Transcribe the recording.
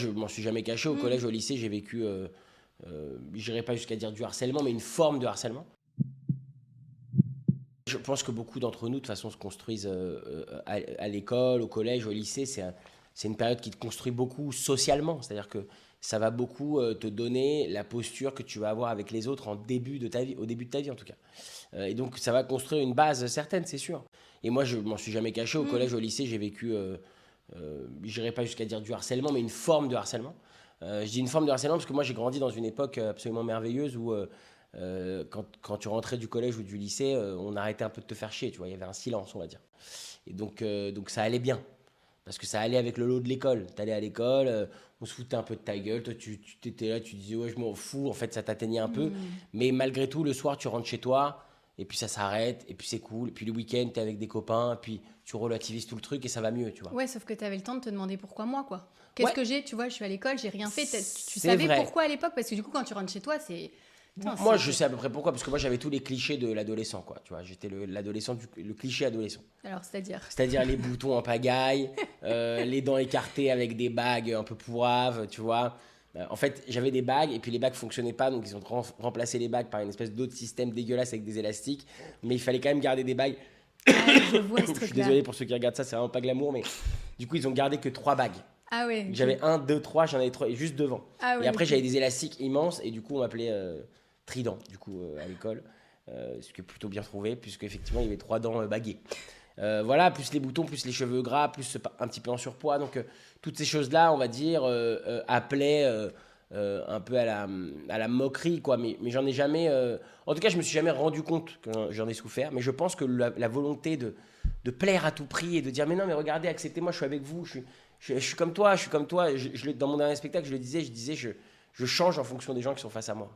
Je m'en suis jamais caché. Au collège, au lycée, j'ai vécu, j'irai pas jusqu'à dire du harcèlement, mais une forme de harcèlement. Je pense que beaucoup d'entre nous, de toute façon, se construisent à l'école, au collège, au lycée. C'est une période qui te construit beaucoup socialement. C'est-à-dire que ça va beaucoup te donner la posture que tu vas avoir avec les autres en début de ta vie, au début de ta vie en tout cas. Et donc ça va construire une base certaine, c'est sûr. Et moi, je m'en suis jamais caché. Au collège, au lycée, j'ai vécu, j'irai pas jusqu'à dire du harcèlement, mais une forme de harcèlement. Je dis une forme de harcèlement parce que moi, j'ai grandi dans une époque absolument merveilleuse où quand tu rentrais du collège ou du lycée, on arrêtait un peu de te faire chier, tu vois, il y avait un silence, on va dire. Et donc ça allait bien, parce que ça allait avec le lot de l'école. T'allais à l'école, on se foutait un peu de ta gueule, toi tu t'étais là, tu disais ouais je m'en fous, en fait ça t'atteignait un peu, mais malgré tout le soir tu rentres chez toi, et puis ça s'arrête, et puis c'est cool, et puis le week-end t'es avec des copains, et puis tu relativises tout le truc et ça va mieux, tu vois. Ouais, sauf que tu avais le temps de te demander pourquoi moi, quoi. Qu'est-ce Ouais, que j'ai? Tu vois, je suis à l'école, j'ai rien fait. Tu c'est savais vrai. pourquoi à l'époque? Parce que du coup, quand tu rentres chez toi, c'est. Putain, Moi, je sais à peu près pourquoi, parce que moi, j'avais tous les clichés de l'adolescent, quoi. Tu vois, j'étais l'adolescent, le cliché adolescent. Alors, c'est-à-dire. C'est-à-dire les boutons en pagaille, les dents écartées avec des bagues un peu pourraves, tu vois. En fait, j'avais des bagues et puis les bagues fonctionnaient pas, donc ils ont remplacé les bagues par une espèce d'autre système dégueulasse avec des élastiques. Mais il fallait quand même garder des bagues. Ah oui, je vois ce Je suis truc-là. désolé pour ceux qui regardent ça, c'est vraiment pas glamour, mais du coup, ils ont gardé que 3 bagues. Ah ouais. Ok. J'avais 1, 2, 3, j'en avais 3, et juste devant. Ah Et ouais, après, ok. j'avais des élastiques immenses, et du coup, on m'appelait Trident, du coup, à l'école. Ce qui est plutôt bien trouvé, puisque effectivement, il y avait 3 dents baguées. Voilà, plus les boutons, plus les cheveux gras, plus un petit peu en surpoids. Donc, toutes ces choses-là, on va dire, appelaient un peu à la moquerie, quoi. Mais j'en ai jamais. En tout cas, je me suis jamais rendu compte que j'en ai souffert. Mais je pense que la volonté de plaire à tout prix et de dire, mais non, mais regardez, acceptez-moi, je suis avec vous, je suis comme toi, je suis comme toi. Dans mon dernier spectacle, je disais, je change en fonction des gens qui sont face à moi.